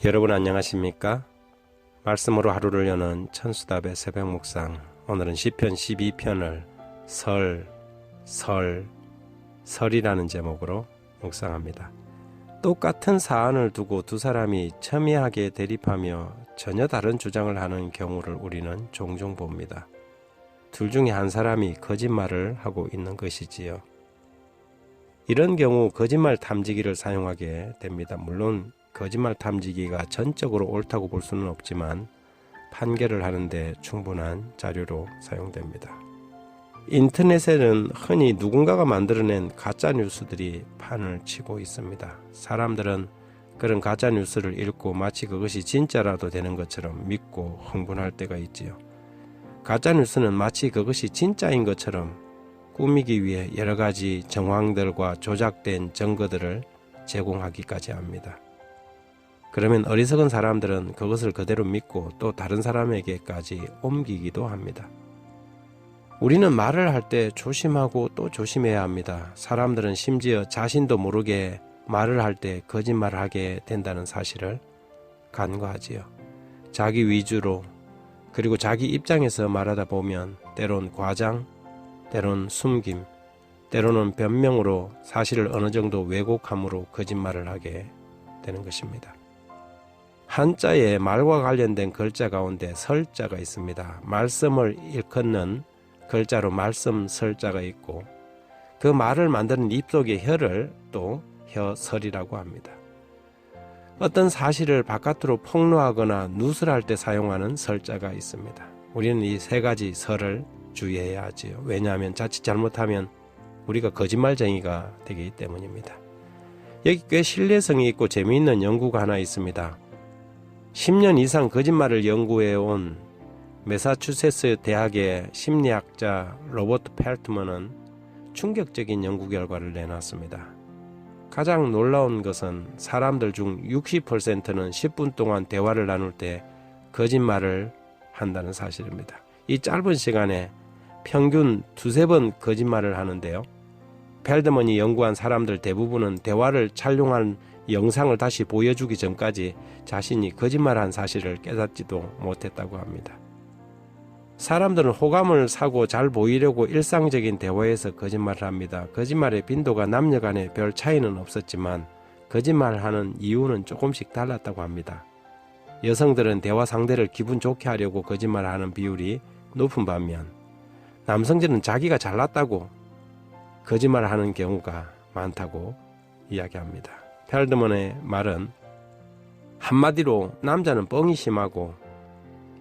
여러분 안녕하십니까? 말씀으로 하루를 여는 천수답의 새벽 묵상. 오늘은 시편 12편을 설이라는 제목으로 묵상합니다. 똑같은 사안을 두고 두 사람이 첨예하게 대립하며 전혀 다른 주장을 하는 경우를 우리는 종종 봅니다. 둘 중에 한 사람이 거짓말을 하고 있는 것이지요. 이런 경우 거짓말 탐지기를 사용하게 됩니다. 물론 거짓말 탐지기가 전적으로 옳다고 볼 수는 없지만 판결을 하는데 충분한 자료로 사용됩니다. 인터넷에는 흔히 누군가가 만들어낸 가짜 뉴스들이 판을 치고 있습니다. 사람들은 그런 가짜 뉴스를 읽고 마치 그것이 진짜라도 되는 것처럼 믿고 흥분할 때가 있지요. 가짜 뉴스는 마치 그것이 진짜인 것처럼 꾸미기 위해 여러 가지 정황들과 조작된 증거들을 제공하기까지 합니다. 그러면 어리석은 사람들은 그것을 그대로 믿고 또 다른 사람에게까지 옮기기도 합니다. 우리는 말을 할 때 조심하고 또 조심해야 합니다. 사람들은 심지어 자신도 모르게 말을 할 때 거짓말을 하게 된다는 사실을 간과하지요. 자기 위주로 그리고 자기 입장에서 말하다 보면 때론 과장, 때론 숨김, 때로는 변명으로 사실을 어느 정도 왜곡함으로 거짓말을 하게 되는 것입니다. 한자에 말과 관련된 글자 가운데 설자가 있습니다. 말씀을 일컫는 글자로 말씀 설자가 있고 그 말을 만드는 입속의 혀를 또 혀설이라고 합니다. 어떤 사실을 바깥으로 폭로하거나 누설할 때 사용하는 설자가 있습니다. 우리는 이 세 가지 설을 주의해야 하지요. 왜냐하면 자칫 잘못하면 우리가 거짓말쟁이가 되기 때문입니다. 여기 꽤 신뢰성이 있고 재미있는 연구가 하나 있습니다. 10년 이상 거짓말을 연구해온 매사추세츠 대학의 심리학자 로버트 펠트먼은 충격적인 연구 결과를 내놨습니다. 가장 놀라운 것은 사람들 중 60%는 10분 동안 대화를 나눌 때 거짓말을 한다는 사실입니다. 이 짧은 시간에 평균 2-3번 거짓말을 하는데요. 펠트먼이 연구한 사람들 대부분은 대화를 촬영한 영상을 다시 보여주기 전까지 자신이 거짓말한 사실을 깨닫지도 못했다고 합니다. 사람들은 호감을 사고 잘 보이려고 일상적인 대화에서 거짓말을 합니다. 거짓말의 빈도가 남녀 간에 별 차이는 없었지만 거짓말하는 이유는 조금씩 달랐다고 합니다. 여성들은 대화 상대를 기분 좋게 하려고 거짓말하는 비율이 높은 반면 남성들은 자기가 잘났다고 거짓말하는 경우가 많다고 이야기합니다. 펠트먼의 말은 한마디로 남자는 뻥이 심하고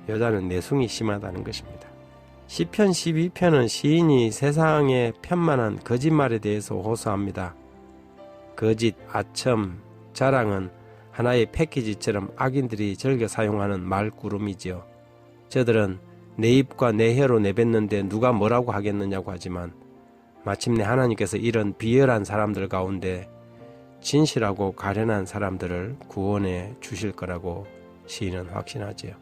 여자는 내숭이 심하다는 것입니다. 시편 12편은 시인이 세상의 편만한 거짓말에 대해서 호소합니다. 거짓, 아첨, 자랑은 하나의 패키지처럼 악인들이 즐겨 사용하는 말구름이지요. 저들은 내 입과 내 혀로 내뱉는데 누가 뭐라고 하겠느냐고 하지만 마침내 하나님께서 이런 비열한 사람들 가운데 진실하고 가련한 사람들을 구원해 주실 거라고 시인은 확신하지요.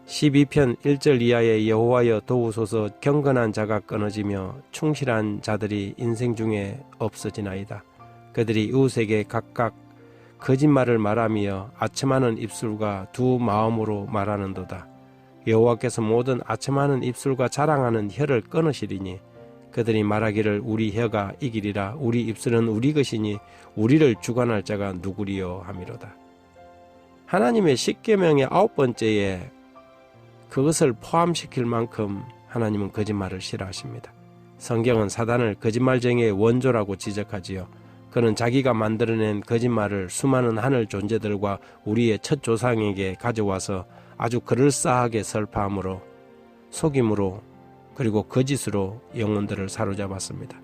12편 1절 이하의 여호와여 도우소서 경건한 자가 끊어지며 충실한 자들이 인생 중에 없어지나이다. 그들이 이웃에게 각각 거짓말을 말하며 아첨하는 입술과 두 마음으로 말하는도다. 여호와께서 모든 아첨하는 입술과 자랑하는 혀를 끊으시리니 그들이 말하기를 우리 혀가 이기리라. 우리 입술은 우리 것이니 우리를 주관할 자가 누구리요 하미로다. 하나님의 십계명의 9번째에 그것을 포함시킬 만큼 하나님은 거짓말을 싫어하십니다. 성경은 사단을 거짓말쟁이의 원조라고 지적하지요. 그는 자기가 만들어낸 거짓말을 수많은 하늘 존재들과 우리의 첫 조상에게 가져와서 아주 그럴싸하게 설파함으로 속임으로 그리고 거짓으로 영혼들을 사로잡았습니다.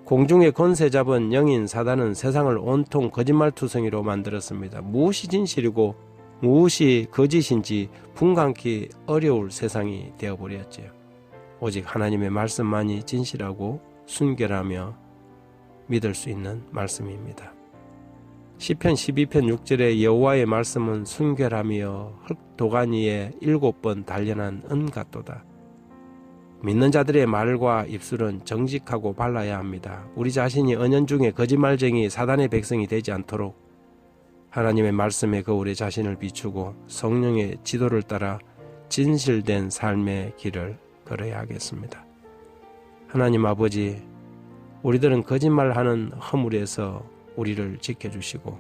공중의 권세 잡은 영인 사단은 세상을 온통 거짓말투성이로 만들었습니다. 무엇이 진실이고 무엇이 거짓인지 분간키 어려울 세상이 되어버렸지요. 오직 하나님의 말씀만이 진실하고 순결하며 믿을 수 있는 말씀입니다. 시편 12편 6절의 여호와의 말씀은 순결하며 흙도간 위에 7번 단련한 은 같도다. 믿는 자들의 말과 입술은 정직하고 발라야 합니다. 우리 자신이 은연중에 거짓말쟁이 사단의 백성이 되지 않도록 하나님의 말씀의 거울에 자신을 비추고 성령의 지도를 따라 진실된 삶의 길을 걸어야 하겠습니다. 하나님 아버지, 우리들은 거짓말하는 허물에서 우리를 지켜주시고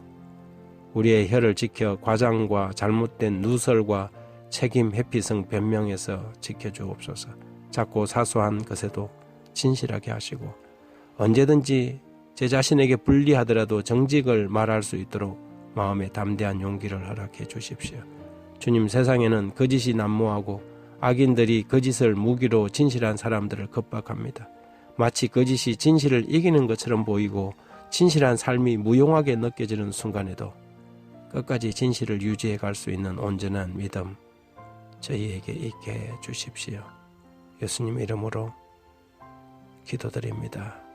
우리의 혀를 지켜 과장과 잘못된 누설과 책임 회피성 변명에서 지켜주옵소서. 작고 사소한 것에도 진실하게 하시고 언제든지 제 자신에게 불리하더라도 정직을 말할 수 있도록 마음에 담대한 용기를 허락해 주십시오. 주님, 세상에는 거짓이 난무하고 악인들이 거짓을 무기로 진실한 사람들을 겁박합니다. 마치 거짓이 진실을 이기는 것처럼 보이고 진실한 삶이 무용하게 느껴지는 순간에도 끝까지 진실을 유지해 갈 수 있는 온전한 믿음 저희에게 있게 해 주십시오. 예수님 이름으로 기도드립니다.